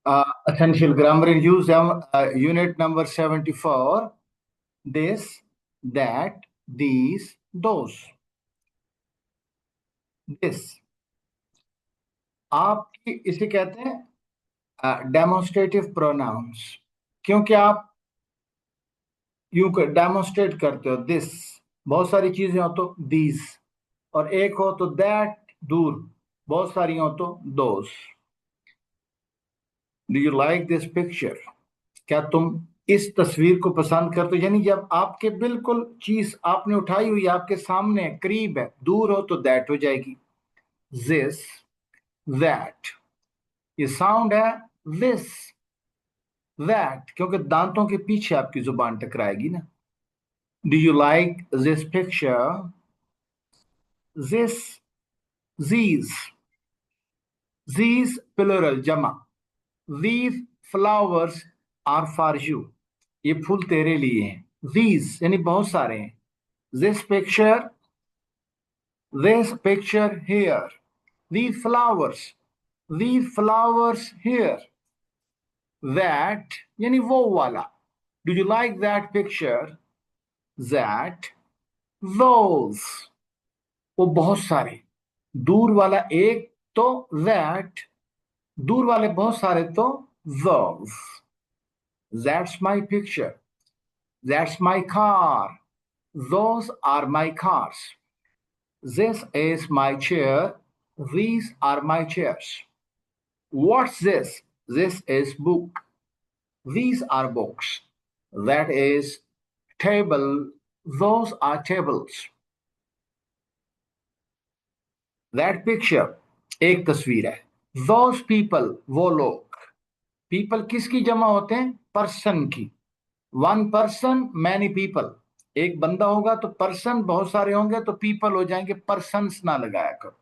Essential grammar in use, unit number 74. This, that, these, those. This आपकी इसे कहते हैं डेमोन्स्ट्रेटिव प्रोनाउंस, क्योंकि आप यू डेमोन्स्ट्रेट करते हो। दिस बहुत सारी चीजें हो तो दीज, और एक हो तो दैट, दूर बहुत सारी हो तो दोस। Do you like this picture? क्या तुम इस तस्वीर को पसंद करते हो? यानी जब आपके बिल्कुल चीज आपने उठाई हुई आपके सामने है, करीब है, दूर हो तो दैट हो जाएगी। दिस, दैट, ये साउंड है दिस, दैट, क्योंकि दांतों के पीछे आपकी जुबान टकराएगी ना। Do you like this picture? This, these, these plural जमा। these flowers are for you, ये फूल तेरे लिए हैं। these यानी बहुत सारे हैं। this picture here, these flowers here, that यानी वो वाला। do you like that picture? that, those, वो बहुत सारे। दूर वाला एक तो that, दूर वाले बहुत सारे तो those। That's my picture, that's my car, those are my cars, this is my chair, these are my chairs। What's this? This is book, these are books, that is table, those are tables। That picture एक तस्वीर है। Those people वो लोग। People किसकी जमा होते हैं? Person की। वन पर्सन मैनी पीपल, एक बंदा होगा तो पर्सन बहुत सारे होंगे तो पीपल हो जाएंगे, पर्सन्स ना लगाया करो।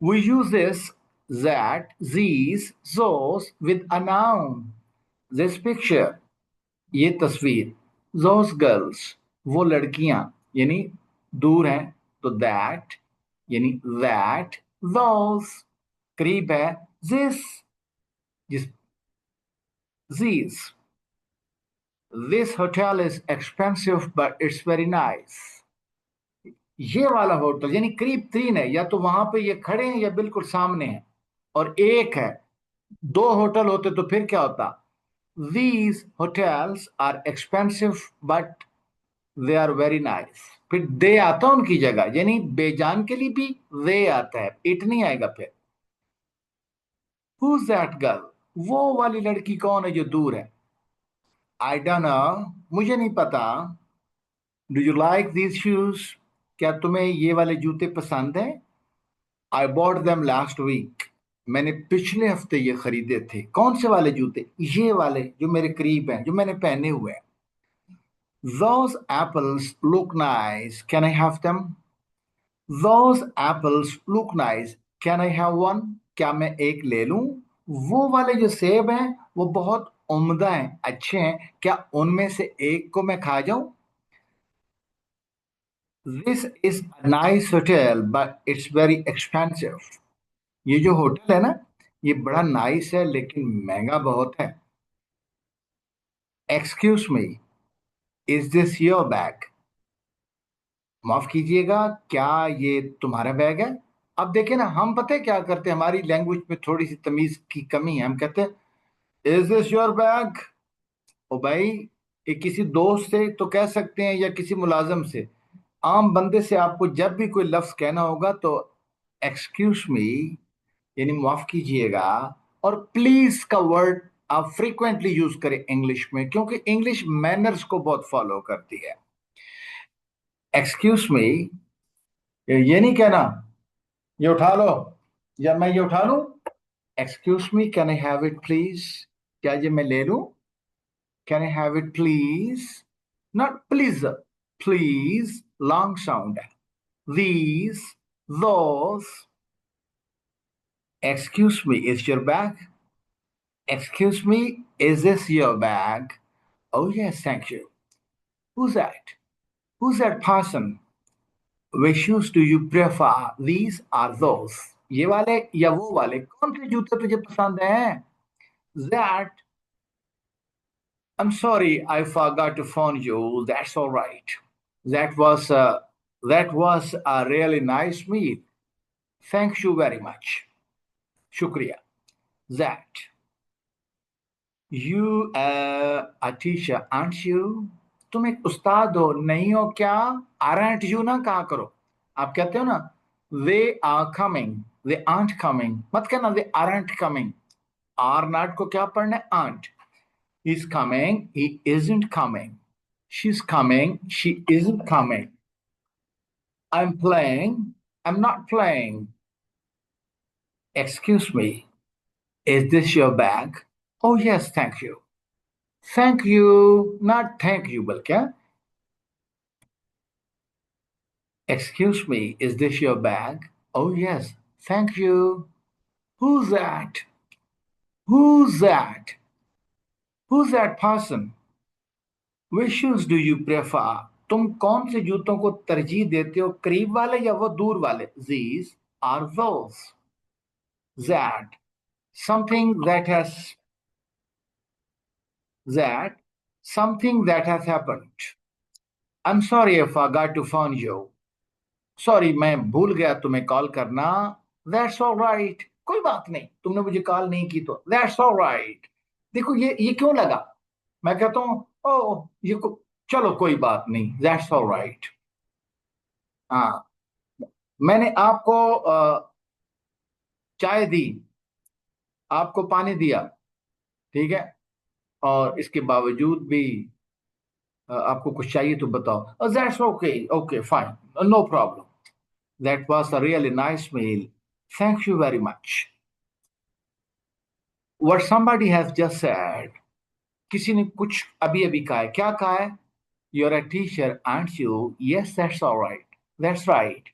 We use this, that, these, those with a noun। This picture, ये तस्वीर। Those girls, वो लड़कियां, यानी दूर हैं तो that, यानी that, those करीब है this, जिस these। This hotel is expensive but it's very nice। ये वाला होटल यानी करीब तीन है, या तो वहां पे ये खड़े हैं या बिल्कुल सामने हैं, और एक है। दो होटल होते तो फिर क्या होता? These hotels are expensive but they are very nice। फिर दे आता उनकी जगह, यानी बेजान के लिए भी दे आता है, इट नहीं आएगा फिर। Who's that girl? वो वाली लड़की कौन है जो दूर है? I don't know, मुझे नहीं पता। Do you like these shoes? क्या तुम्हें ये वाले जूते पसंद हैं? I bought them last week। मैंने पिछले हफ्ते ये खरीदे थे। कौन से वाले जूते? ये वाले जो मेरे करीब हैं, जो मैंने पहने हुए हैं। Those apples look nice, can I have them? Those apples look nice, can I have one? क्या मैं एक ले लूं? वो वाले जो सेब हैं वो बहुत उम्दा हैं, अच्छे हैं, क्या उनमें से एक को मैं खा जाऊं? This is a nice hotel but it's very expensive। ये जो होटल है ना, ये बड़ा नाइस है लेकिन महंगा बहुत है। Excuse me, is this your bag? माफ कीजिएगा, क्या ये तुम्हारा बैग है? अब देखिए ना, हम पता है क्या करते हैं, हमारी लैंग्वेज में थोड़ी सी तमीज की कमी है। हम कहते हैं इज दिस योर बैग? ओ भाई, ये किसी दोस्त से तो कह सकते हैं या किसी मुलाजम से। आम बंदे से आपको जब भी कोई लफ्ज कहना होगा तो एक्सक्यूज मी यानी माफ कीजिएगा, और प्लीज का वर्ड आप फ्रीक्वेंटली यूज करें इंग्लिश में, क्योंकि इंग्लिश मैनर्स को बहुत फॉलो करती है। एक्सक्यूज मी ये नहीं कहना ये उठा लो, या मैं ये उठा लूं। Excuse me, can I have it please? क्या ये मैं ले लूं? Can I have it please? Not please, please long sound है। these, those। Excuse me, is your bag? Excuse me, is this your bag? Oh, yes, thank you. Who's that? Who's that person? Which shoes do you prefer, these or those? ये वाले या वो वाले, कौन से जूते तुझे पसंद हैं? That, I'm sorry, I forgot to phone you. That's all right. That was uh, that was a really nice meal. Thank you very much. Shukriya. That you a teacher, aren't you? तुम एक उस्ताद हो, नहीं हो क्या? Aren't you ना कहा करो। आप कहते हो ना, they are coming, they aren't coming, मत कहना they aren't coming। are not को क्या पढ़ना है? aren't। He's coming, he isn't coming। She's coming, she isn't coming। I'm playing, I'm not playing। Excuse me, is this your bag? Oh yes, thank you। Thank you, not thank you, बल्कि excuse me, is this your bag? Oh yes, thank you। Who's that? Who's that? Who's that person? Which shoes do you prefer? तुम कौन से जूतों को तरजीह देते हो, करीब वाले या वो दूर वाले? These are those। That, something that has that something that has happened। I'm sorry I forgot to phone you। Sorry मैं भूल गया तुम्हें कॉल करना। दैट्स ऑल राइट, कोई बात नहीं, तुमने मुझे कॉल नहीं की तो दैट्स ऑल राइट। देखो ये क्यों लगा? मैं कहता हूँ ओ चलो कोई बात नहीं, दैट्स ऑल राइट। हाँ, मैंने आपको चाय दी, आपको पानी दिया, ठीक है, और इसके बावजूद भी आपको कुछ चाहिए तो बताओ। That's okay, okay fine, no problem. That was a really nice meal. Thank you very much. What somebody has just said, किसी ने कुछ अभी अभी कहा है, क्या कहा है? You're a teacher, aren't you? Yes, that's all right। That's right।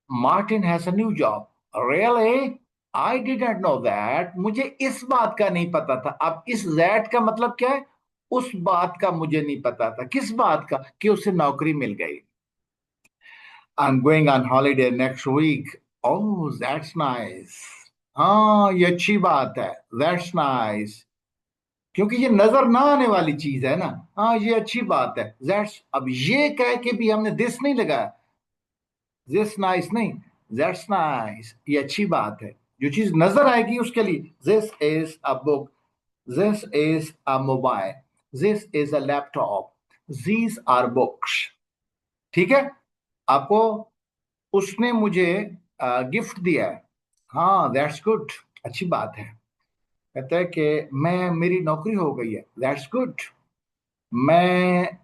Martin has a new job। Really? I didn't know that। मुझे इस बात का नहीं पता था। अब इस that का मतलब क्या है? उस बात का मुझे नहीं पता था। किस बात का? कि उसे नौकरी मिल गई। I'm going on holiday next week। Oh, that's nice। हाँ, ये अच्छी बात है। That's nice। क्योंकि ये नजर ना आने वाली चीज है ना। हाँ, ये अच्छी बात है। दैट्स, अब ये कह के भी हमने दिस नहीं लगाया, दिस नाइस नहीं, दैट्स नाइस, ये अच्छी बात है। जो चीज नजर आएगी उसके लिए, this is a book, this is a mobile, this is a laptop, these are books. ठीक है, आपको उसने मुझे गिफ्ट दिया है। हाँ, दैट्स गुड, अच्छी बात है। कहता है कि मैं, मेरी नौकरी हो गई है। That's good. मैं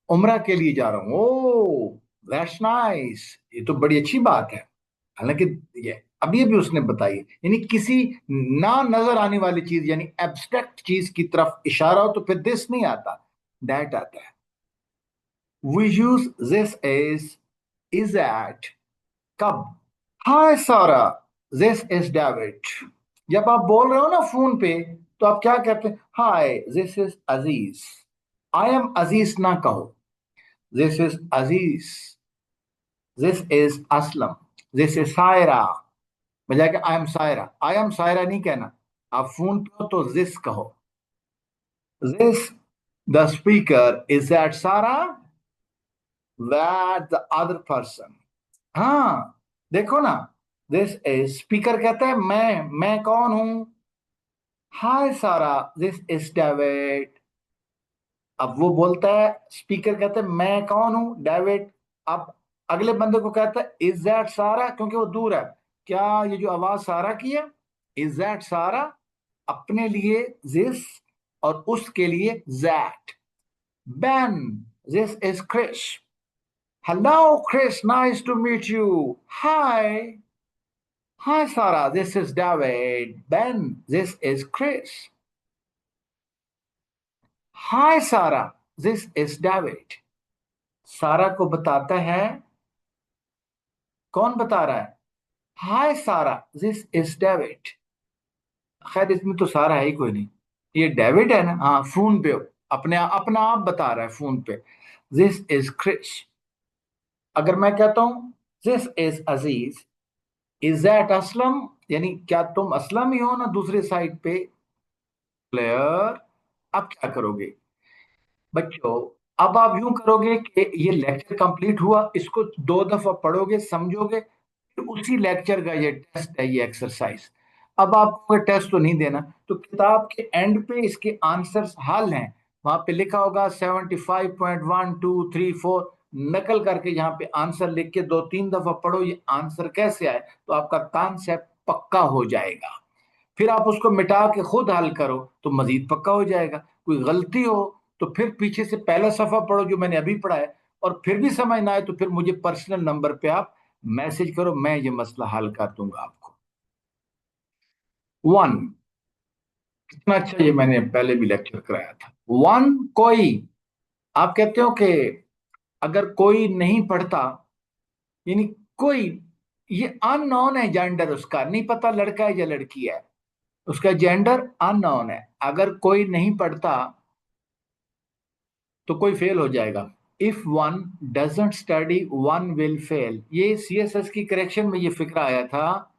उम्रा के लिए जा रहा हूँ। ओ, दैट्स नाइस, ये तो बड़ी अच्छी बात है। हालांकि ये अभी अभी उसने बताई, यानी किसी ना नजर आने वाली चीज, यानी एब्स्ट्रैक्ट चीज की तरफ इशारा हो तो फिर दिस नहीं आता, दैट आता है। We use this is at, कब? Hi Sara, this is David. जब आप बोल रहे हो ना फोन पे, तो आप क्या कहते हैं? Hi, this is Aziz. I am Aziz ना कहो, this is Aziz. This is Aslam, this is Saira. बजाय कि I am Saira, I am Saira नहीं कहना। आप फोन पे हो तो दिस कहो। This, the speaker is that Sara, that the other person. हाँ, देखो ना, दिस इज, स्पीकर कहता है मैं कौन हूं? हाय सारा, दिस इज डेविड। अब वो बोलता है, स्पीकर कहता है मैं कौन हूं? डेविड। अब अगले बंदे को कहता है इज दैट सारा, क्योंकि वो दूर है। क्या ये जो आवाज सारा की है? इज दैट सारा, अपने लिए दिस और उसके लिए that. Ben, this is Chris. Hello Chris, nice to meet you. Hi, hi Sara, this is David. Ben, this is Chris. Hi Sara, this is David. सारा को बताता है, कौन बता रहा है? हाय सारा, दिस इज डेविड। खैर इसमें तो सारा है ही कोई नहीं, ये डेविड है ना। हाँ, फोन पे अपना आप बता रहा है फोन पे। This is Chris. अगर मैं कहता हूं this is Aziz, is that Aslam, यानी क्या तुम असलम ही हो ना दूसरे साइड पे? प्लेयर। अब क्या करोगे बच्चों? अब आप यूं करोगे कि ये लेक्चर कंप्लीट हुआ, इसको 2 दफा पढ़ोगे, समझोगे, फिर उसी लेक्चर का ये टेस्ट है, ये एक्सरसाइज। अब आपको टेस्ट तो नहीं देना, तो किताब के एंड पे इसके आंसर्स हल हैं, वहां पे लिखा होगा 75.1 2 3 4, नकल करके यहाँ पे आंसर लिख के 2 3 दफा पढ़ो, ये आंसर कैसे आए, तो आपका कॉन्सेप्ट पक्का हो जाएगा। फिर आप उसको मिटा के खुद हल करो तो मजीद पक्का हो जाएगा। कोई गलती हो तो फिर पीछे से पहला सफा पढ़ो जो मैंने अभी पढ़ा है, और फिर भी समझ ना आए तो फिर मुझे पर्सनल नंबर पे आप मैसेज करो, मैं ये मसला हल कर दूंगा आपको। 1, कितना अच्छा, ये मैंने पहले भी लेक्चर कराया था। 1, कोई। आप कहते हो कि अगर कोई नहीं पढ़ता, यानी कोई, ये अननोन है जेंडर, उसका नहीं पता लड़का है या लड़की है, उसका जेंडर अननोन है। अगर कोई नहीं पढ़ता तो कोई फेल हो जाएगा। If one doesn't study one will fail, ये सीएसएस की करेक्शन में ये फिक्र आया था।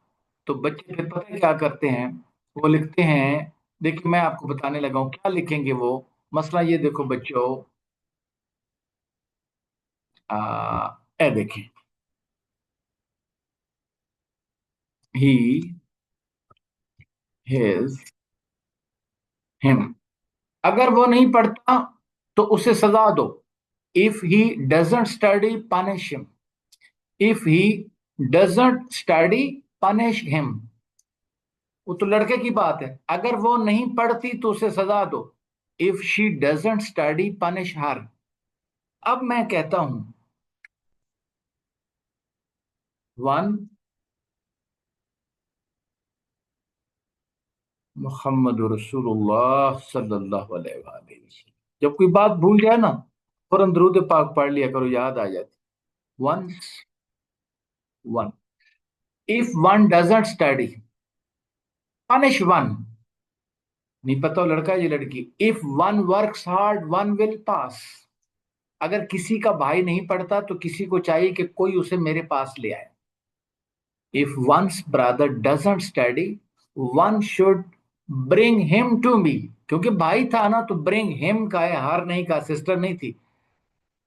तो बच्चे फिर पता है क्या करते हैं, वो लिखते हैं, देखिए मैं आपको बताने लगा हूं क्या लिखेंगे वो। मसला ये देखो बच्चों, ए देखिए, ही, हिज, हिम। अगर वो नहीं पढ़ता तो उसे सजा दो। If he doesn't study punish him. If he doesn't study punish him, वो तो लड़के की बात है। अगर वो नहीं पढ़ती तो उसे सजा दो। If she doesn't study punish her. अब मैं कहता हूं, 1, मोहम्मद रसूलुल्लाह सल्लल्लाहु अलैहि वसल्लम। जब कोई बात भूल जाए ना, फौरन दरूद पाक पढ़ लिया करो, याद आ जाती। One, 1, if one doesn't study punish one, नहीं पता वो लड़का है या लड़की। If one works hard one will pass. अगर किसी का भाई नहीं पढ़ता तो किसी को चाहिए कि कोई उसे मेरे पास ले आए। If one's brother doesn't study, one should bring him to me। क्योंकि भाई था ना, तो bring him का है, हर नहीं का, सिस्टर नहीं थी।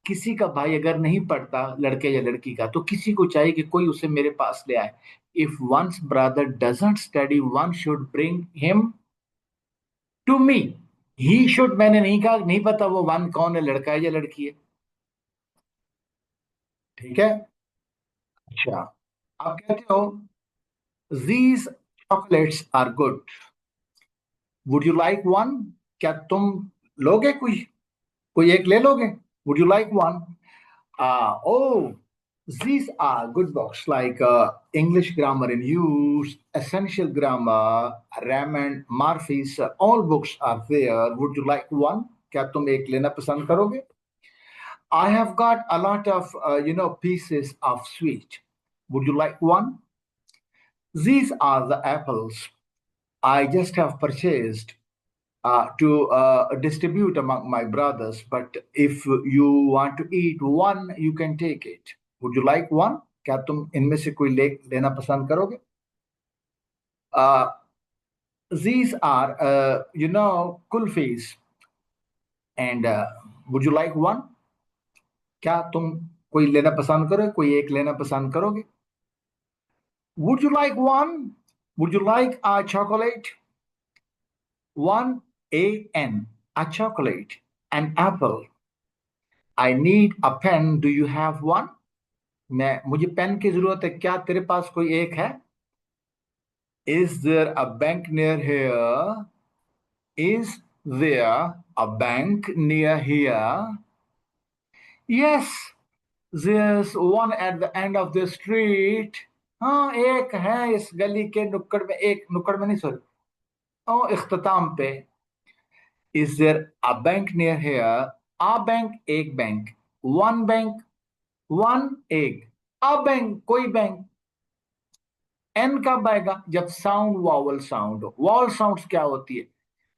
किसी का भाई अगर नहीं पढ़ता, लड़के या लड़की का, तो किसी को चाहिए कि कोई उसे मेरे पास ले आए। If one's brother doesn't study, one should bring him to me। He should मैंने नहीं कहा, नहीं पता वो वन कौन है, लड़का है या लड़की है। ठीक है। अच्छा, आप कहते हो these chocolates are good, would you like one. क्या तुम लोगे कोई, कोई एक ले लोगे? Would you like one? Oh, these are good books like English grammar in use, essential grammar, Raymond Murphy's, all books are there. Would you like one? क्या तुम एक लेना पसंद करोगे? I have got a lot of pieces of sweet. Would you like one? These are the apples I just have purchased to distribute among my brothers. But if you want to eat one, you can take it. Would you like one? क्या तुम इनमें से कोई लेना पसंद करोगे? uh, these are kulfis, and would you like one? क्या तुम कोई लेना पसंद करोगे, कोई एक लेना पसंद करोगे? Would you like one? Would you like a chocolate? One, a chocolate, an apple. I need a pen. Do you have one? मुझे पेन की जरूरत है, क्या तेरे पास कोई एक है? Is there a bank near here? Is there a bank near here? Yes, there's one at the end of the street. हाँ, एक है इस गली के नुक्कड़ में, एक नुक्कड़ में नहीं, सॉरी, ओ इख्तिताम पे। Is there a bank near here? A bank, एक बैंक। One bank, one एक। A bank, कोई बैंक। एन कब आएगा? जब साउंड वावल साउंड हो। वावल साउंड क्या होती है?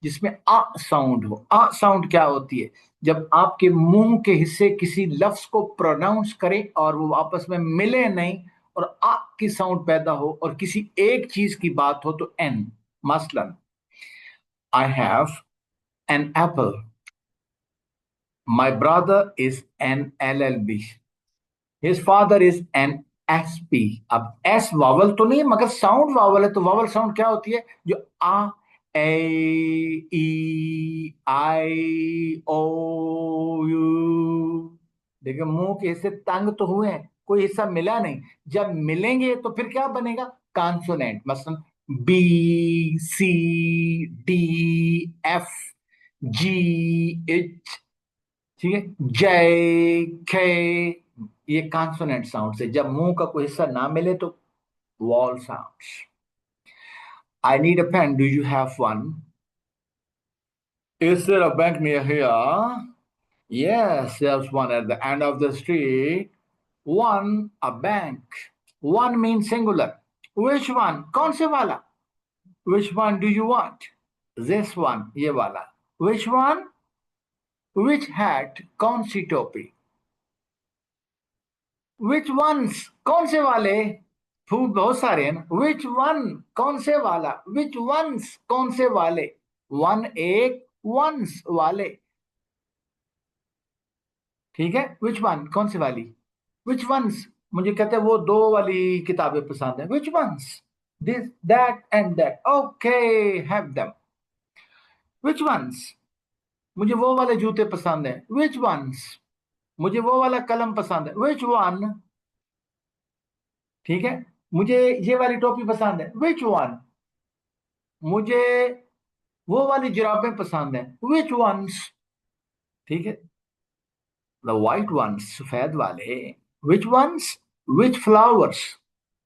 जिसमें आ साउंड हो। आ साउंड क्या होती है? जब आपके मुंह के हिस्से किसी लफ्ज को प्रोनाउंस करें और वो आपस में मिले नहीं, और आ की साउंड पैदा हो और किसी एक चीज की बात हो तो एन। मसलन, I have an apple, my brother is an LLB, his father is an SP। अब एस वावल तो नहीं मगर साउंड वावल है, तो वावल साउंड क्या होती है? जो आ, ए, ई, आई, ओ, यू। देखिए मुंह के हिस्से तंग तो हुए हैं, कोई हिस्सा मिला नहीं। जब मिलेंगे तो फिर क्या बनेगा? कॉन्सोनेंट। मसलन B, C, D, F, G, H, ठीक है, जय, खे, ये कॉन्सोनेंट साउंड से। जब मुंह का कोई हिस्सा ना मिले तो vowel sounds. I need a pen, do you have one? Is there a bank near here? Yes, there's one at the end of the street. One, a bank. One means singular. Which one? कौन से वाला? Which one do you want? This one, ये वाला। Which one? Which hat? कौन सी टोपी? Which ones? कौन से वाले? फूड बहुत सारे हैं ना। Which one? कौन से वाला? Which ones? कौन से वाले? One एक, ones वाले। ठीक है, विच वन? कौन सी वाली? Which ones? मुझे कहते हैं वो दो वाली किताबें पसंद है। Which ones? This, that and that. Okay, have them. Which ones? मुझे वो वाले जूते पसंद है। Which ones? मुझे वो वाला कलम पसंद है। Which one? ठीक है, मुझे ये वाली टोपी पसंद है। Which one? मुझे वो वाली जुराबें पसंद है। Which ones? ठीक है, द वाइट वंस, सफेद वाले। Which ones? Which flowers?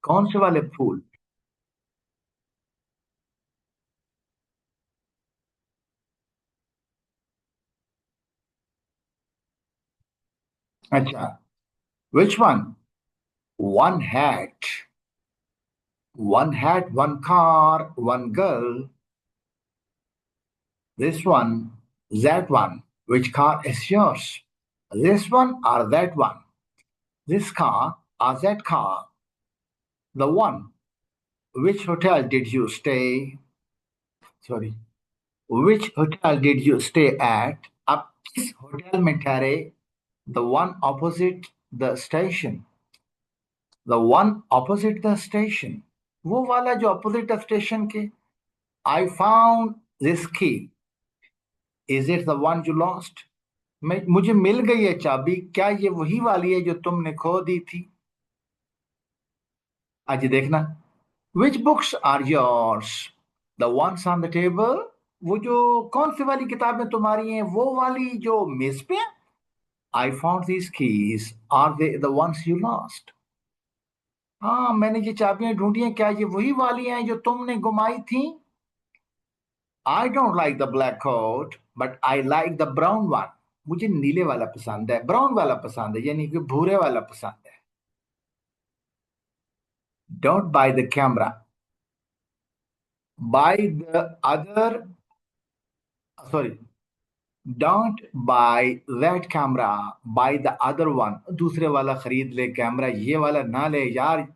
कौन से वाले फूल? अच्छा, which one? One hat. One hat, one car, one girl. This one, that one. Which car is yours? This one or that one? This car or that car? The one. Which hotel did you stay? Sorry. Which hotel did you stay at? आप किस hotel में ठहरे? The one opposite the station. The one opposite the station. वो वाला जो opposite the station के। I found this key. Is it the one you lost? मुझे मिल गई है चाबी, क्या ये वही वाली है जो तुमने खो दी थी? आज देखना। Which books are yours? The ones on the table. वो जो कौन सी वाली किताबें तुम्हारी हैं? वो वाली जो मेज पे है। I found these keys. Are they the ones you lost? हाँ, मैंने ये चाबियां ढूंढी हैं, क्या ये वही वाली हैं जो तुमने गुमाई थी? I don't like the black coat, but I like the brown one. मुझे नीले वाला पसंद है, ब्राउन वाला पसंद है, यानी कि भूरे वाला पसंद है। Don't buy the camera. Buy the other. Sorry. Don't buy that camera. Buy the other one. दूसरे वाला खरीद ले कैमरा, ये वाला ना ले यार।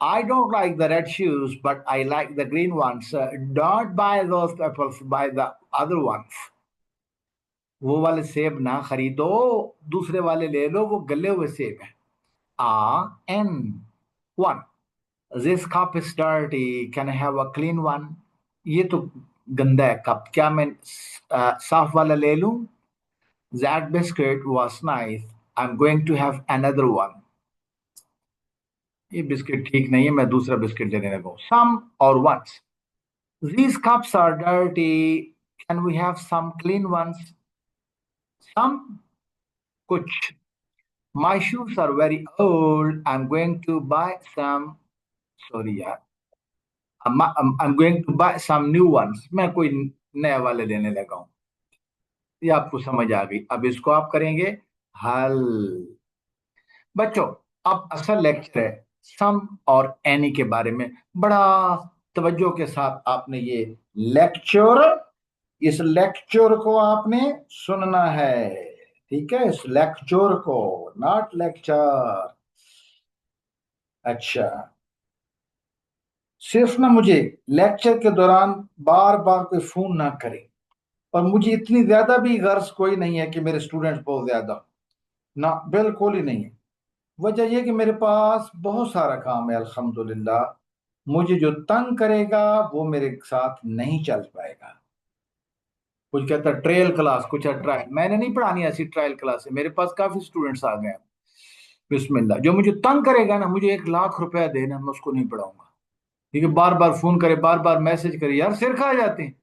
I don't like the red shoes, but I like the green ones. Don't buy those apples. Buy the other ones. वो वाले सेब ना खरीदो, दूसरे वाले ले लो, वो गले हुए सेब है। N one. This cup is dirty. Can I have a clean one? ये तो गंदा है कप, क्या मैं साफ वाला ले लूं? That biscuit was nice. I'm going to have another one. ये बिस्किट ठीक नहीं है, मैं दूसरा बिस्किट लेने लगा हूं। Some or once. These cups are dirty. Can we have some clean ones? Some, कुछ। My shoes are very old. I'm going to buy some. Sorry यार, I'm going to buy some new ones. मैं कोई नए वाले लेने लगा हूं। ये आपको समझ आ गई। अब इसको आप करेंगे हल। बच्चों, अब असल लेक्चर है सम और एनी के बारे में। बड़ा तवज्जो के साथ आपने ये लेक्चर, इस लेक्चर को आपने सुनना है। ठीक है, इस लेक्चर को, नॉट लेक्चर। अच्छा, सिर्फ ना मुझे लेक्चर के दौरान बार बार कोई फोन ना करे। और मुझे इतनी ज्यादा भी गर्ज कोई नहीं है कि मेरे स्टूडेंट्स बहुत ज्यादा हो। ना, बिल्कुल ही नहीं है। वजह यह कि मेरे पास बहुत सारा काम है अल्हम्दुलिल्लाह। मुझे जो तंग करेगा वो मेरे साथ नहीं चल पाएगा। कुछ कहता है ट्रायल क्लास, कुछ है ट्रायल। मैंने नहीं पढ़ानी ऐसी ट्रायल क्लास है, मेरे पास काफी स्टूडेंट्स आ गए हैं। बिस्मिल्लाह, जो मुझे तंग करेगा ना, मुझे 1 लाख रुपया देना, मैं उसको नहीं पढ़ाऊंगा। ठीक है, बार बार फोन करे, बार बार मैसेज करे, यार सिर खा जाते हैं।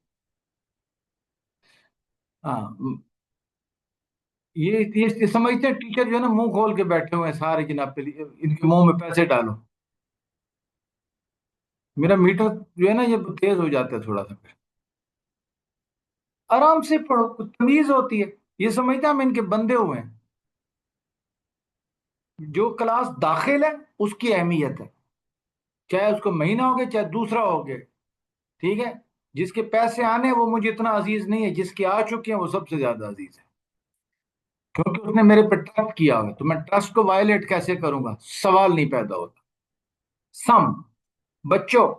हाँ, ये समझते हैं टीचर जो है ना मुंह खोल के बैठे हुए हैं सारे, जनाब पे इनके मुंह में पैसे डालो। मेरा मीटर जो है ना ये तेज हो जाता है थोड़ा सा। आराम से पढ़ो, कुछ तमीज होती है। ये समझते हैं हम इनके बंदे हुए हैं। जो क्लास दाखिल है उसकी अहमियत है, चाहे उसको महीना हो गया चाहे दूसरा हो गया। ठीक है, जिसके पैसे आने हैं वो मुझे इतना अजीज नहीं है, जिसके आ चुके हैं वो सबसे ज्यादा अजीज है। क्योंकि उसने मेरे पे ट्रस्ट किया हुआ है, तो मैं ट्रस्ट को वायलेट कैसे करूंगा, सवाल नहीं पैदा होता। सम, बच्चों,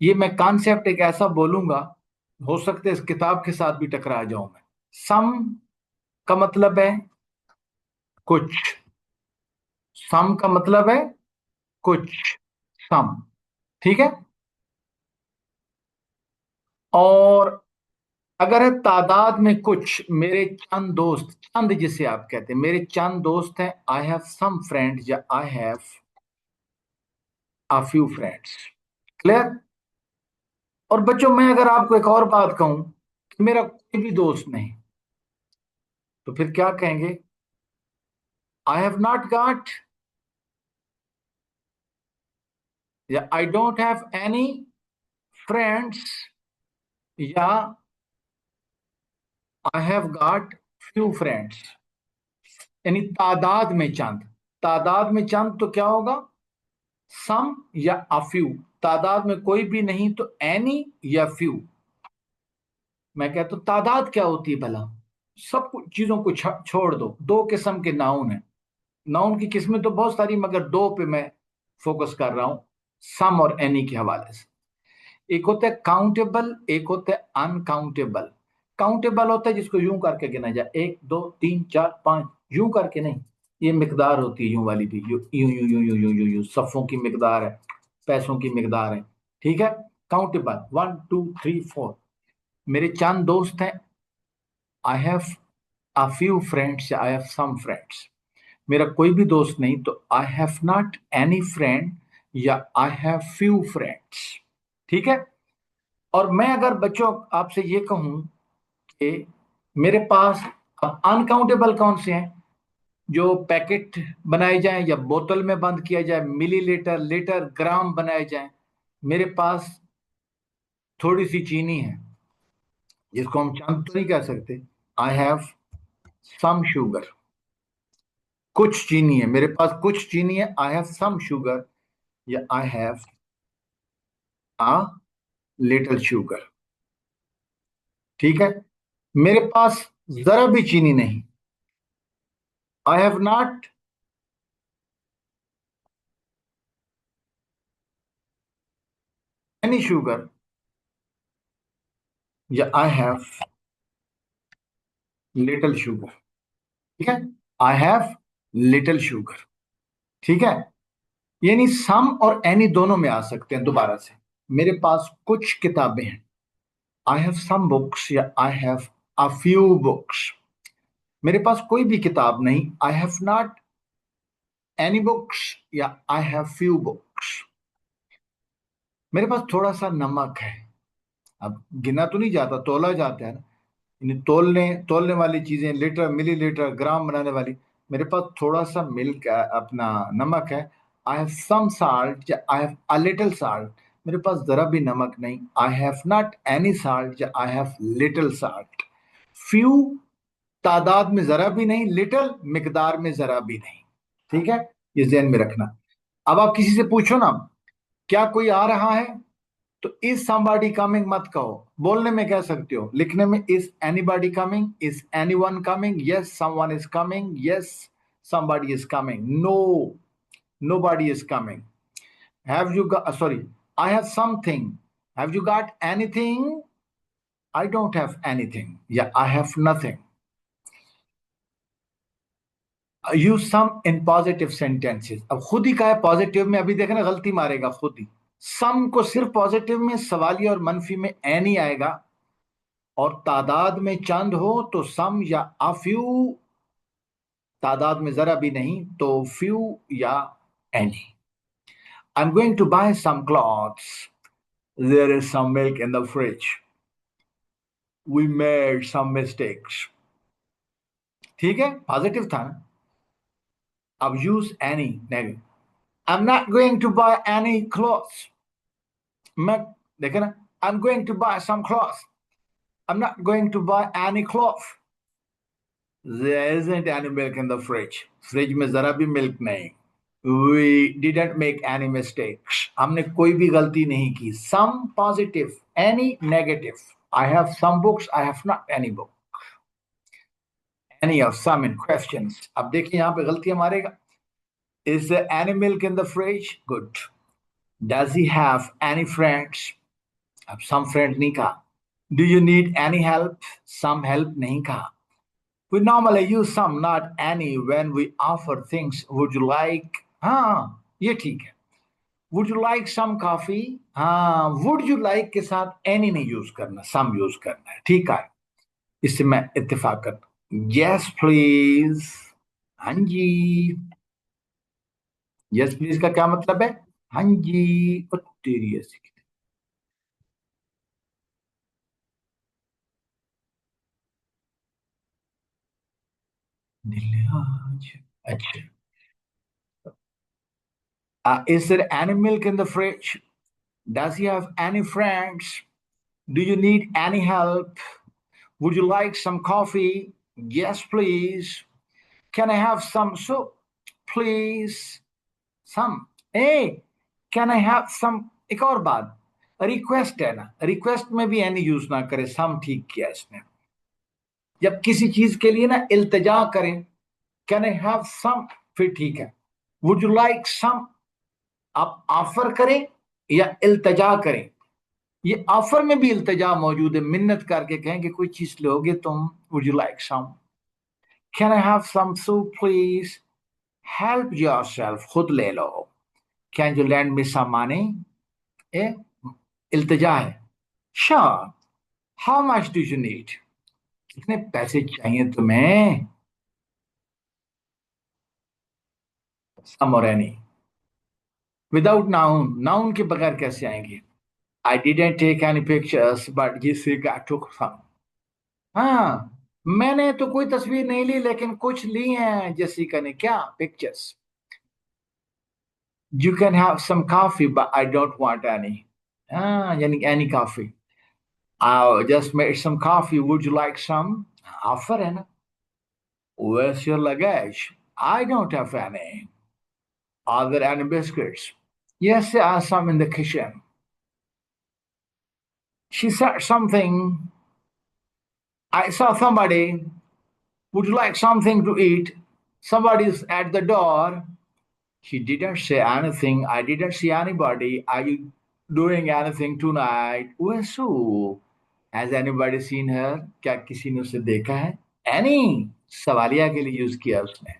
ये मैं कॉन्सेप्ट एक ऐसा बोलूंगा, हो सकता है इस किताब के साथ भी टकरा जाऊं मैं। सम का मतलब है कुछ। सम का मतलब है कुछ। सम, ठीक है। और अगर है तादाद में कुछ, मेरे चंद दोस्त, चंद जिसे आप कहते हैं, मेरे चंद दोस्त हैं, आई हैव सम फ्रेंड्स या I have a few friends. Clear. और बच्चों, मैं अगर आपको एक और बात कहूं कि मेरा कोई भी दोस्त नहीं, तो फिर क्या कहेंगे? आई हैव नॉट गॉट, या I don't have any friends, या I have got few friends. यानी तादाद में चंद। तादाद में चंद तो क्या होगा? सम या अफ्यू। तादाद में कोई भी नहीं तो एनी या फ्यू। मैं कहता हूं तादाद क्या होती है भला? सब कुछ चीजों को छोड़ दो, दो किस्म के नाउन है। नाउन की किस्में तो बहुत सारी, मगर दो पे मैं फोकस कर रहा हूं, सम और एनी के हवाले से। एक होता है काउंटेबल, एक होता है अनकाउंटेबल। काउंटेबल होता है जिसको यूं करके गिना जाए, 1 2 3 4 5, यूं करके नहीं। ये मिकदार होती है यूं वाली भी, यूं यूं यूं यूं यूं यूं यूं यूं, सफ़ों की मिकदार है, पैसों की मिकदार है। ठीक है, काउंटेबल 1 2 3 4। मेरे चंद दोस्त हैं, I have a few friends, I have some friends. मेरा कोई भी दोस्त नहीं तो I have not any friend, या आई हैव फ्यू फ्रेंड्स। ठीक है। और मैं अगर बच्चों आपसे ये कहूं कि मेरे पास, अब अनकाउंटेबल कौन से हैं? जो पैकेट बनाए जाएं या बोतल में बंद किया जाए, मिलीलीटर, लीटर, ग्राम बनाए जाएं। मेरे पास थोड़ी सी चीनी है, जिसको हम चंद तो नहीं कह सकते। I have some sugar. कुछ चीनी है मेरे पास, कुछ चीनी है, आई हैव सम शुगर, या I have a little sugar. ठीक है। मेरे पास जरा भी चीनी नहीं, I have not any sugar, या आई हैव लिटिल शुगर। ठीक है, आई हैव लिटिल शुगर। ठीक है। यानी सम और एनी दोनों में आ सकते हैं दोबारा से। मेरे पास कुछ किताबें हैं, आई हैव सम बुक्स, या I have a few books. मेरे पास कोई भी किताब नहीं, I have not any books, या आई हैव फ्यू बुक्स। मेरे पास थोड़ा सा नमक है। अब गिना तो नहीं जाता, तोला जाता है ना। तोलने तोलने वाली चीजें, लीटर, मिलीलीटर, ग्राम बनाने वाली। मेरे पास थोड़ा सा मिल्क, अपना नमक है। आई हैव सम साल्ट, या I have a little salt. मेरे पास जरा भी नमक नहीं, I have not any salt, या I have little salt. Few, तादाद में जरा भी नहीं, लिटिल, मिकदार में जरा भी नहीं। ठीक है, ये ध्यान में रखना। अब आप किसी से पूछो ना, क्या कोई आ रहा है, तो इज somebody कमिंग मत कहो। बोलने में कह सकते हो, लिखने में is anybody coming, is anyone coming, yes someone is coming, yes somebody is coming, no Nobody is coming. Have you got, sorry, I have something. Have you got anything? I don't have anything. Yeah, I have nothing. Use some in positive sentences. अब खुद ही का है positive में, अभी देखना गलती मारेगा खुद ही. सम को सिर्फ पॉजिटिव में, सवाली और मनफी में एनी आएगा, और तादाद में चंद हो तो सम या अफ्यू, तादाद में जरा भी नहीं तो फ्यू या any. I am going to buy some clothes, there is some milk in the fridge, we made some mistakes. ठीक है, पॉजिटिव था ना. अब use any negative. I am not going to buy any clothes. मैं, देखे ना, I am going to buy some clothes. I am not going to buy any cloth. There isn't any milk in the fridge. Fridge में जरा भी milk नहीं. We didn't make any mistakes. हमने कोई भी गलती नहीं की. Some positive, any negative. I have some books, I have not any book. Any or some in questions. अब देखिए यहाँ पे गलतियां मारेगा. Is there any milk in the fridge? Good. Does he have any friends? अब some friends नहीं कहा. Do you need any help? Some help नहीं कहा. We normally use some, not any, when we offer things. Would you like? हाँ, ये ठीक है. Would you like some coffee? हाँ, would you like के साथ any नहीं यूज करना, some यूज करना है. ठीक है, इससे मैं इत्तेफाक करता हूँ. Yes please. हाँ जी. Yes please का क्या मतलब है? हाँ जी. ओ तेरी ऐसी दिल. अच्छा. Is there any milk in the fridge? Does he have any friends? Do you need any help? Would you like some coffee? Yes, please. Can I have some soup? Please. Some. Hey, can I have some? एक और बात, request है ना, request में भी any use ना करे, सम ठीक किया इसने. जब किसी चीज के लिए ना इल्तिजा करें, कैन आई हैव सम, फिर ठीक है. वुड यू लाइक सम, आप ऑफर करें या इल्तिजा करें. ये ऑफर में भी इल्तिजा मौजूद है, मिन्नत करके कहें कि कोई चीज लोगे तुम. Would you like some. Can I have some soup please. Help yourself, खुद ले लो. Can you lend me some money. ए, इल्तिजा है. Sure. How much do you need. कितने पैसे चाहिए तुम्हें. सम और एनी. विदाउट नाउन, नाउन के बगैर कैसे आएंगे. I didn't take any pictures but Jessica took some. हाँ, मैंने तो कोई तस्वीर नहीं ली लेकिन कुछ ली हैं जेसिका ने. क्या pictures. You can have some coffee but I don't want any. हाँ, यानी any coffee. I just made some coffee. Would you like some? Offer है ना. Where's your luggage? I don't have any. Are there any biscuits? Yes, there are some in the kitchen. She said something. I saw somebody. Would you like something to eat? Somebody's at the door. She didn't say anything. I didn't see anybody. Are you doing anything tonight? Where's Sue? Has anybody seen her? क्या किसी ने उसे देखा है? Any. सवालिया के लिए use किया उसने.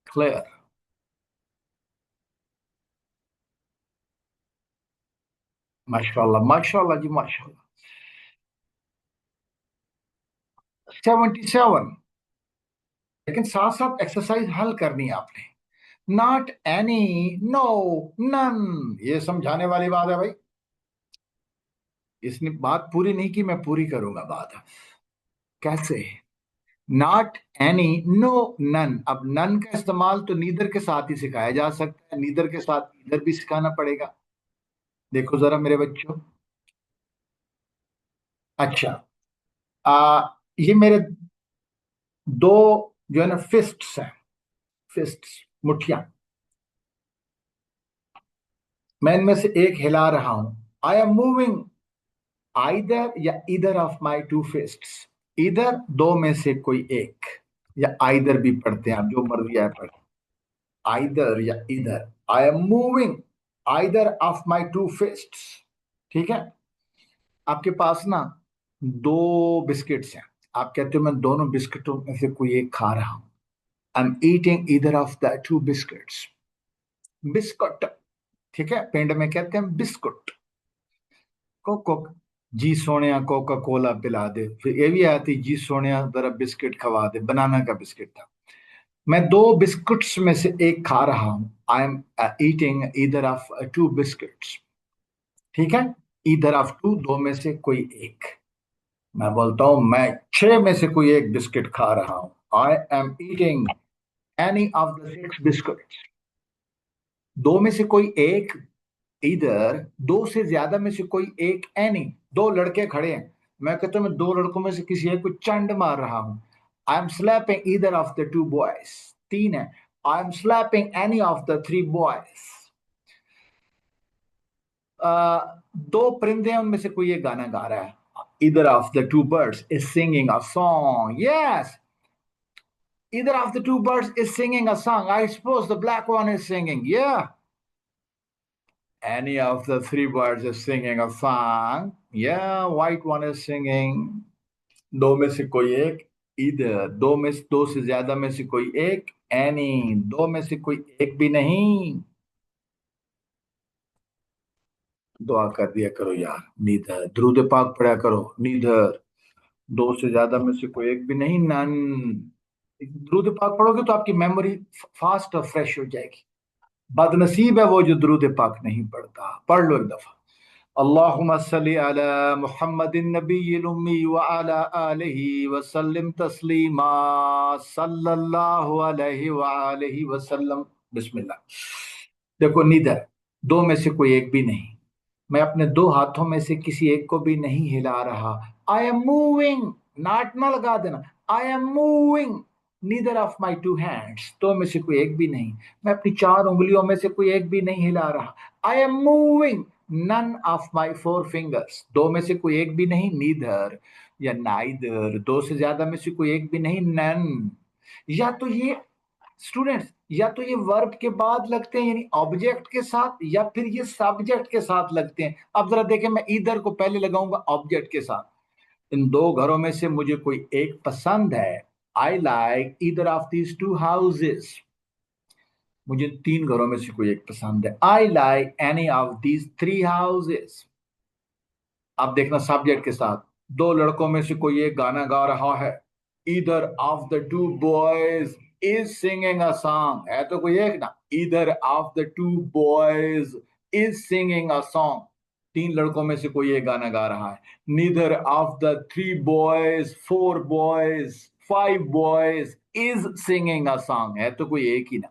Clear. माशाल्लाह माशाल्लाह जी माशाल्लाह. 77. लेकिन साथ साथ एक्सरसाइज हल करनी है आपने. नॉट एनी, नो, नन, ये समझाने वाली बात है भाई. इसने बात पूरी नहीं की, मैं पूरी करूंगा बात. कैसे. Not any, no, none. अब नन का इस्तेमाल तो नीदर के साथ ही सिखाया जा सकता है, नीदर के साथ ईदर भी सिखाना पड़ेगा. देखो जरा मेरे बच्चों. अच्छा. ये मेरे दो जो है ना फिस्ट्स हैं. फिस्ट्स, मुठ्ठियां. मैं इनमें से एक हिला रहा हूं. आई एम मूविंग आइदर या इधर ऑफ माई टू फिस्ट्स. इधर दो में से कोई एक. या आइदर भी पढ़ते हैं आप, जो मर्जी है पढ़, आइदर या इधर। I am moving either of my two fists. ठीक है। आपके पास ना दो बिस्किट्स हैं, आप कहते हो मैं दोनों बिस्किटों में से कोई एक खा रहा हूं। I am eating either of the to biscuits. Biscuit. ठीक है, पिंड में कहते हैं बिस्कुट। कोको। जी सोनिया कोका कोला पिला दे, फिर ये भी आती जी सोनिया जरा बिस्किट खवा दे, बनाना का बिस्किट था। मैं दो बिस्कुट्स में से एक खा रहा हूं। I am eating either of two biscuits. ठीक है। ईदर ऑफ टू, दो में से कोई एक। मैं बोलता हूं मैं छह में से कोई एक बिस्किट खा रहा हूं। I am eating any of the six biscuits. दो में से कोई एक, इधर दो से ज्यादा में से कोई एक, एनी। दो लड़के खड़े हैं, मैं कहता हूं मैं दो लड़कों में से किसी एक को चंड मार रहा हूं। I M slapping either of the to boys. तीन है, I am slapping any of the three boys. दो परिंदे हैं, उनमें से कोई एक गाना गा रहा है। Either of the two birds is singing a song. Yes, either of the two birds is singing a song. I suppose the black one is singing. Yeah. Any of the three birds is singing a song. Yeah, white one is singing. दो में से कोई एक, इधर दो में से, दो से ज्यादा में से कोई एक, एनी दो में से कोई एक भी नहीं। दुआ कर दिया करो यार, नीधर दुरूद पाक पढ़ा करो, नीधर दो से ज्यादा में से कोई एक भी नहीं, नन। दुरूद पाक पढ़ोगे तो आपकी मेमोरी फास्ट और फ्रेश हो जाएगी। बदनसीब है वो जो दुरूद पाक नहीं पढ़ता। पढ़ लो एक दफा। अल्लाहुम्मा सल्ली अला मुहम्मदिन नबिय्यिल उम्मी व अला आलिहि व सल्लिम तस्लीमा सल्लल्लाहु अलैहि व आलिहि वसल्लम। बिस्मिल्लाह। देखो नीदर, दो में से कोई एक भी नहीं। मैं अपने दो हाथों में से किसी एक को भी नहीं हिला रहा। आई एम मूविंग, नाट ना लगा देना। I am moving neither of my two hands, दो में से कोई एक भी नहीं। मैं अपनी चार उंगलियों में से कोई एक भी नहीं हिला रहा। I am moving none of my four fingers, दो में से कोई एक भी नहीं, नीदर या नाइदर, दो से ज्यादा में से कोई एक भी नहीं, नन। या तो ये स्टूडेंट्स, या तो ये वर्ब के बाद लगते हैं यानी ऑब्जेक्ट के साथ, या फिर ये सब्जेक्ट के साथ लगते हैं। अब जरा देखें, मैं इधर को पहले लगाऊंगा ऑब्जेक्ट के साथ। इन दो घरों में से मुझे कोई एक पसंद है। I like either of these to houses. मुझे तीन घरों में से कोई एक पसंद है। I like any of these three houses. अब देखना सब्जेक्ट के साथ, दो लड़कों में से कोई एक गाना गा रहा है। Either of the to boys is singing a song, है तो कोई एक ना। Either of the to boys is singing a song, तीन लड़कों में से कोई एक गाना गा रहा है। Neither of the three boys, four boys, five boys is singing a song, है तो कोई एक ही ना।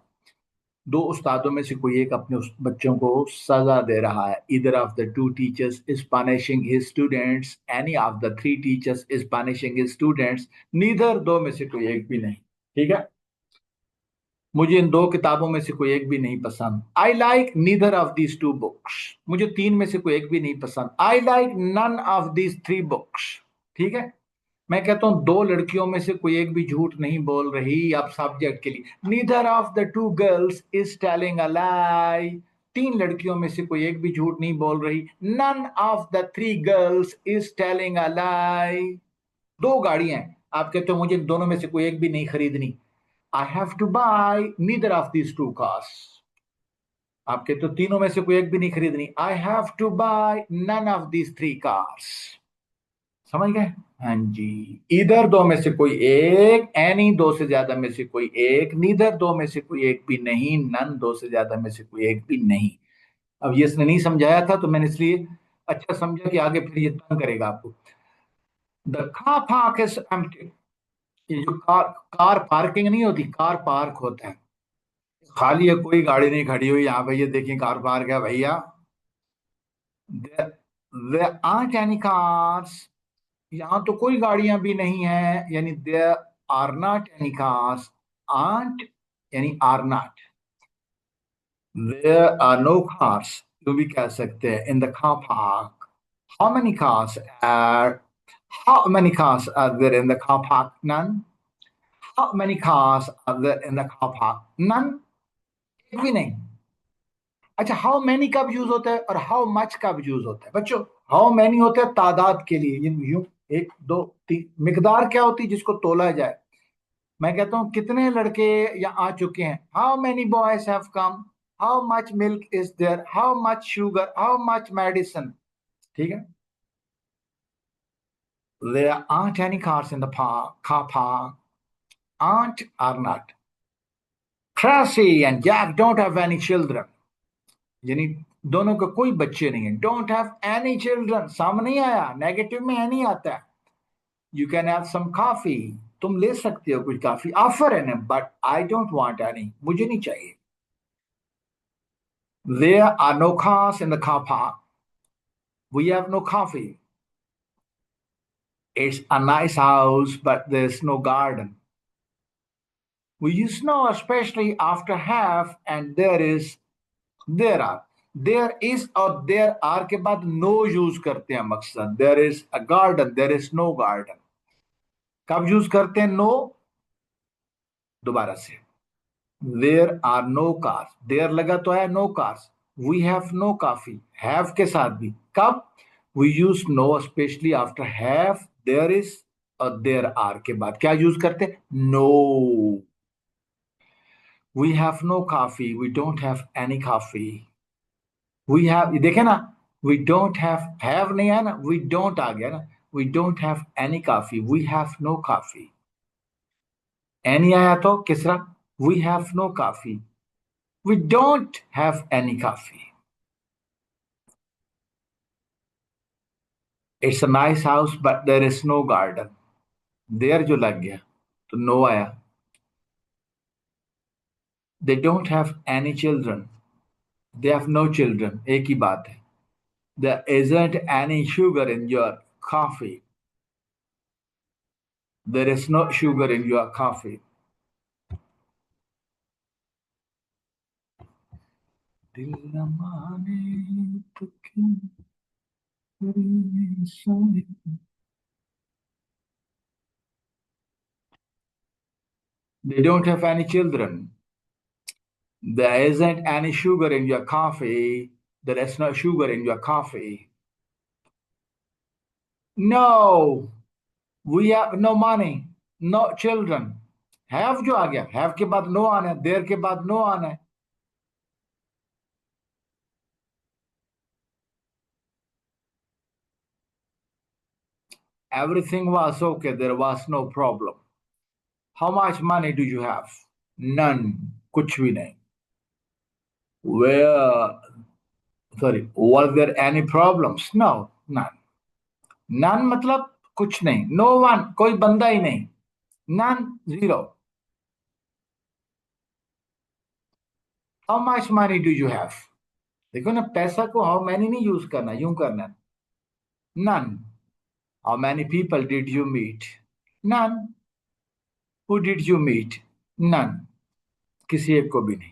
दो उस्तादों में से कोई एक अपने उस बच्चों को सजा दे रहा है। Either of the to teachers is punishing his students, any of the three teachers is punishing his students, neither, दो में से कोई एक भी नहीं। ठीक है। मुझे इन दो किताबों में से कोई एक भी नहीं पसंद। I like neither of these two books, मुझे तीन में से कोई एक भी नहीं पसंद। I like none of these three books. ठीक है। मैं कहता हूं दो लड़कियों में से कोई एक भी झूठ नहीं बोल रही। अब सब्जेक्ट के लिए, neither of the two girls is telling a lie, तीन लड़कियों में से कोई एक भी झूठ नहीं बोल रही। None of the three girls is telling a lie. दो गाड़ियां हैं, आप कहते हो मुझे दोनों में से कोई एक भी नहीं खरीदनी। I have to buy neither of these two cars. आप कहते हो तीनों में से कोई एक भी नहीं खरीदनी। I have to buy none of these three cars. समझ गए। हाँ जी। इधर दो में से कोई एक, एनी दो से ज्यादा में से कोई एक, नीदर दो में से कोई एक भी नहीं, नन दो से ज्यादा में से कोई एक भी नहीं। अब ये इसने नहीं समझाया था तो मैंने इसलिए अच्छा समझा कि आगे फिर ये तंग करेगा आपको। The car park is empty. ये जो कार कार पार्किंग नहीं होती, कार पार्क होता है। खाली है, कोई गाड़ी नहीं खड़ी हुई यहाँ पे, ये देखिए कार पार्क है भैया। There aren't any cars, यहाँ तो कोई गाड़ियां भी नहीं है, यानी there are not any cars. Aren't यानी are not, there are no cars, तो भी कह सकते हैं in the car park. How many cars are, how many cars are there in the car park? None. How many cars are there in the car park? None. एक भी नहीं. अच्छा, how many कब यूज होता है और how much कब use होता है बच्चों? हाउ मैनी होता है तादाद के लिए, यूं एक दो तीन. मिकदार क्या होती है जिसको तोला जाए? मैं कहता हूं कितने लड़के यहाँ आ चुके हैं. How many boys have come. How much milk is there. How much sugar. How much medicine. ठीक है. There aren't any cars in the car park. Aren't are not. Tracy and Jack don't have any children. यानी दोनों का कोई बच्चे नहीं है. Don't have any children. सामने नहीं आया, नेगेटिव में नहीं आता है. You can have some coffee. तुम ले सकते हो कुछ काफी. Offer है ना, but I don't want any. मुझे नहीं चाहिए. There are no cars in the car park. We have no coffee. It's a nice house, but there's no garden. We use snow especially after half, and there are. There is और there are के बाद no use करते हैं मकसद. There is a garden, there is no garden. कब use करते हैं no? दोबारा से. There are no cars. There लगा तो है no cars. We have no coffee. Have के साथ भी कब? We use no especially after have, there is और there are के बाद क्या यूज करते हैं? No. We have no coffee. We don't have any coffee. We have, देखे ना, we don't have नहीं है ना, we don't आ गया ना. We don't have any coffee. We have no coffee. any आया तो Keesara? We have no coffee. We don't have any coffee. It's a nice house, but there is no garden. There जो लग गया तो no आया. They don't have any children. They have no children. एक ही बात है. There isn't any sugar in your coffee. There is no sugar in your coffee. दिल न माने तो क्यों करे सोए. They don't have any children. There isn't any sugar in your coffee. There is no sugar in your coffee. No, we have no money, no children. Have जो आ गया, have के बाद no आना है, there के बाद no आना है. Everything was okay. There was no problem. How much money do you have? None. कुछ भी नहीं. Where, sorry, was there any problems? No, none. None मतलब कुछ नहीं. No one, कोई बंदा ही नहीं. None, zero. How much money do you have? देखो ना, पैसा को how many नहीं यूज करना, यूं करना. None. How many people did you meet? None. Who did you meet? None. किसी एक को भी नहीं.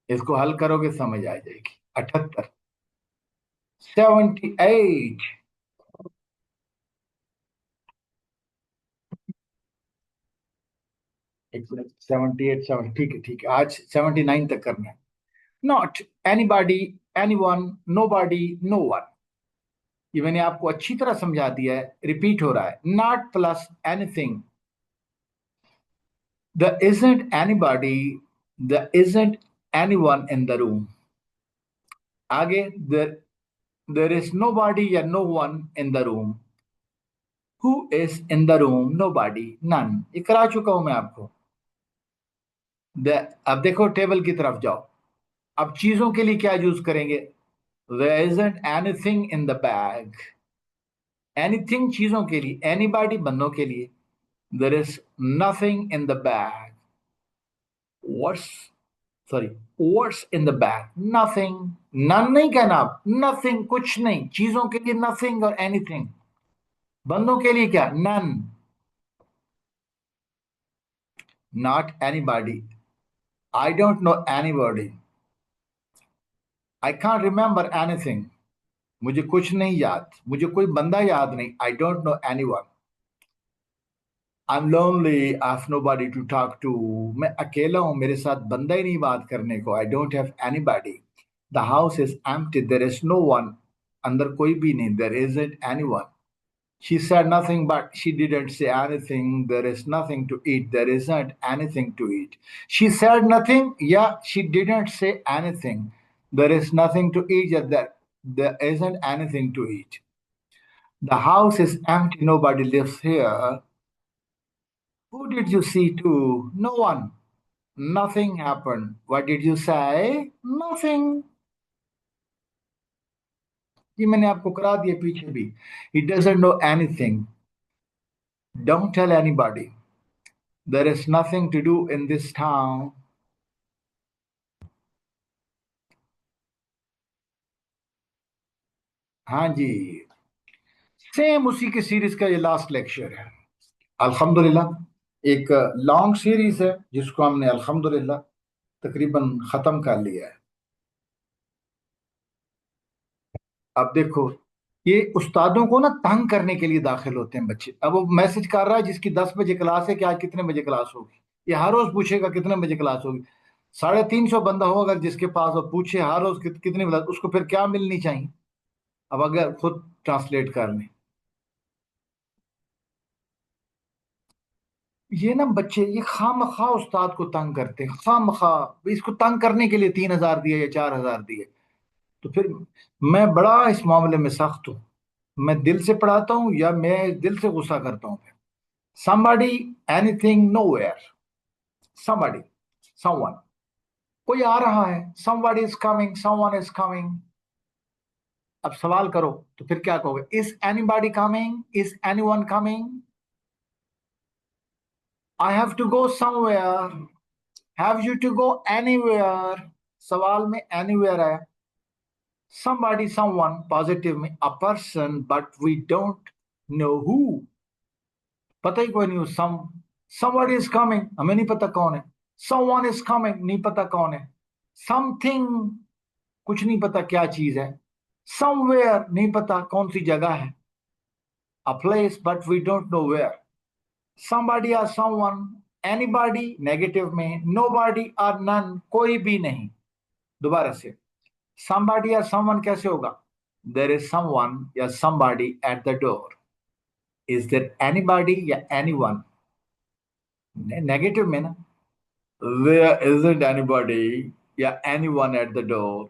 इसको हल करोगे समझ आ जाएगी. 78. 78. 78, 7. ठीक है ठीक है, आज 79 तक करना है. Not anybody, anyone, nobody, no one. ये मैंने आपको अच्छी तरह समझा दिया है. रिपीट हो रहा है. Not plus anything. There isn't anybody, there isn't anyone in the room. आगे there is nobody या no one in the room. Who is in the room? Nobody, none. ये करा चुका हूं मैं आपको. अब देखो टेबल की तरफ जाओ. अब चीजों के लिए क्या यूज करेंगे? There isn't anything in the bag. Anything चीजों के लिए, anybody बंदों के लिए. There is nothing in the bag. What's sorry, what's in the bag? Nothing. None नहीं कहना आप. Nothing, कुछ नहीं. चीजों के लिए nothing और anything. बंदों के लिए क्या? None. Not anybody. I don't know anybody. I can't remember anything. मुझे कुछ नहीं याद. मुझे कोई बंदा याद नहीं. I don't know anyone. I'm lonely, I have nobody to talk to. मैं अकेला हूँ, मेरे साथ बंदा ही नहीं बात करने को. I don't have anybody. The house is empty. There is no one. अंदर कोई भी नहीं. There isn't anyone. She said nothing, but she didn't say anything. There is nothing to eat. There isn't anything to eat. She said nothing. Yeah, she didn't say anything. There is nothing to eat. Yeah, there isn't anything to eat. The house is empty. Nobody lives here. Who did you see too? No one. Nothing happened. What did you say? Nothing. ये मैंने आपको करा दिया पीछे भी. He doesn't know anything. Don't tell anybody. There is nothing to do in this town. हाँ जी. Same उसी के सीरीज का ये लास्ट लेक्चर है. अल्हम्दुलिल्लाह एक लॉन्ग सीरीज है जिसको हमने अल्हम्दुलिल्लाह तकरीबन खत्म कर लिया है. अब देखो, ये उस्तादों को ना तंग करने के लिए दाखिल होते हैं बच्चे. अब वो मैसेज कर रहा है जिसकी 10 बजे क्लास है कि आज कितने बजे क्लास होगी. ये हर रोज पूछेगा कितने बजे क्लास होगी. 350 बंदा हो अगर जिसके पास वो पूछे हर रोज कितनी बजे, उसको फिर क्या मिलनी चाहिए. अब अगर खुद ट्रांसलेट कर लें. ये ना बच्चे ये खामखा उस्ताद को तंग करते हैं. खामखा इसको तंग करने के लिए 3,000 दिए या 4,000 दिए. तो फिर मैं बड़ा इस मामले में सख्त हूँ. मैं दिल से पढ़ाता हूँ या मैं दिल से गुस्सा करता हूँ. somebody, anything, nowhere. somebody, someone. कोई आ रहा है. somebody is coming, someone is coming. अब सवाल करो तो फिर क्या कहोगे. is anybody coming, is anyone coming. I have to go somewhere. Have you to go anywhere. सवाल में anywhere है. somebody, someone, positive में a person, but we don't know who. पता ही कोई नहीं हो. somebody is coming, हमें नहीं पता कौन है. someone is coming, नहीं पता कौन है. something, कुछ नहीं पता क्या चीज है. somewhere, नहीं पता कौन सी जगह है. a place, but we don't know where. somebody or someone, anybody negative में, nobody or none, कोई भी नहीं. दोबारा से somebody or someone कैसे होगा. there is someone या somebody at the door. is there anybody या anyone नेगेटिव में ना. there isn't anybody या anyone at the door.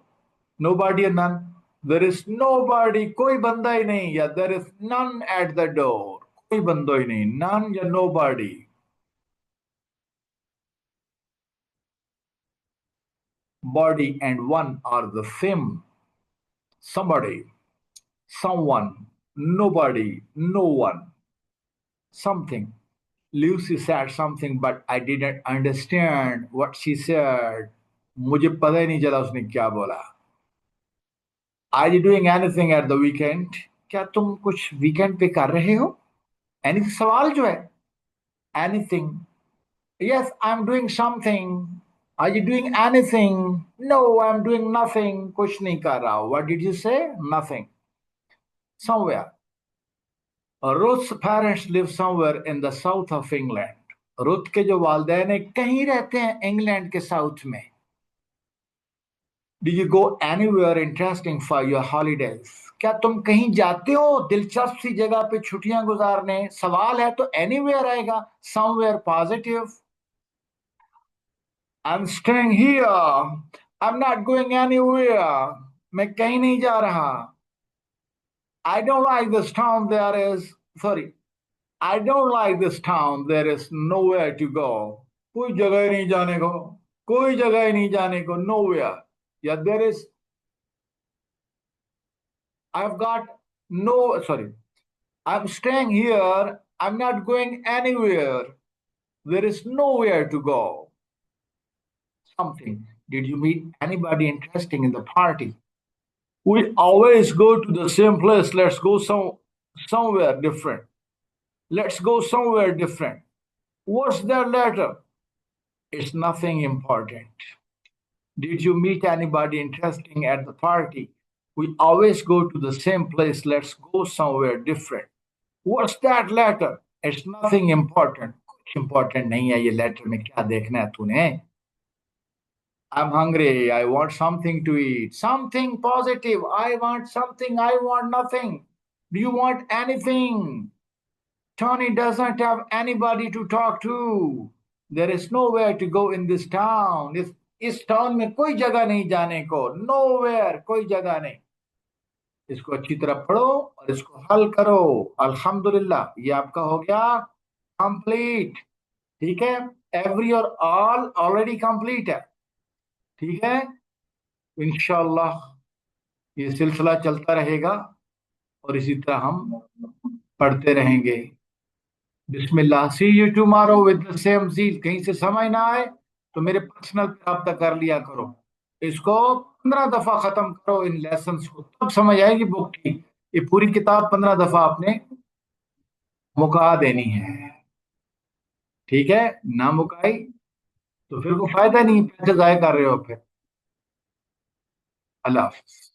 nobody or none. there is nobody, कोई बंदा ही नहीं. या there is none at the door, कोई बंदा ही नहीं. none या nobody. body and one are the same. somebody, someone, nobody, no one. something. Lucy said something, but I didn't understand what she said. मुझे पता ही नहीं चला उसने क्या बोला. Are you doing anything at the weekend? क्या तुम कुछ वीकेंड पे कर रहे हो. एनी सवाल जो है. anything. Yes, I'm doing something. Are you doing anything? No, I'm doing nothing. कुछ नहीं कर रहा. What did you say? Nothing. Somewhere. Ruth's parents live somewhere in the south of England. Ruth के जो वालदैन है कहीं रहते हैं इंग्लैंड के साउथ में. Did you go anywhere interesting for your holidays? क्या तुम कहीं जाते हो दिलचस्प सी जगह पे छुट्टियां गुजारने. सवाल है तो anywhere आएगा. somewhere positive. I'm staying here. I'm not going anywhere. मैं कहीं नहीं जा रहा. I don't like this town. I don't like this town. There is nowhere to go. कोई जगह ही नहीं जाने को. कोई जगह ही नहीं जाने को. nowhere. Yeah, there is. I've got no. Sorry. I'm staying here. I'm not going anywhere. There is nowhere to go. Something. Did you meet anybody interesting in the party? We always go to the same place. Let's go somewhere different. Let's go somewhere different. What's that letter? It's nothing important. Did you meet anybody interesting at the party? We always go to the same place. Let's go somewhere different. What's that letter? It's nothing important, कुछ important नहीं है ये letter में, क्या देखना है तूने? I am hungry, I want something to eat, something positive, I want something, I want nothing, do you want anything? Tony doesn't have anybody to talk to. There is nowhere to go in this town. इस town में कोई जगह नहीं जाने को, nowhere, कोई जगह नहीं। इसको अच्छी तरह पढ़ो और इसको हल करो। अल्हम्दुलिल्लाह, ये आपका हो गया कंप्लीट। ठीक है, एवरी और ऑल ऑलरेडी कंप्लीट है। ठीक है, इंशाल्लाह ये सिलसिला चलता रहेगा और इसी तरह हम पढ़ते रहेंगे। बिस्मिल्लाह, see you tomorrow with the same zeal. कहीं से समझ ना आए तो मेरे पर्सनल पे रब्ता कर लिया करो। इसको 15 दफा खत्म करो इन लेसन्स को, तब समझ आएगी बुक की। ये पूरी किताब 15 दफा आपने मुका देनी है। ठीक है, ना मुकाई तो फिर कोई फायदा नहीं, पैसे जाया कर रहे हो फिर। अल्लाह हाफिज।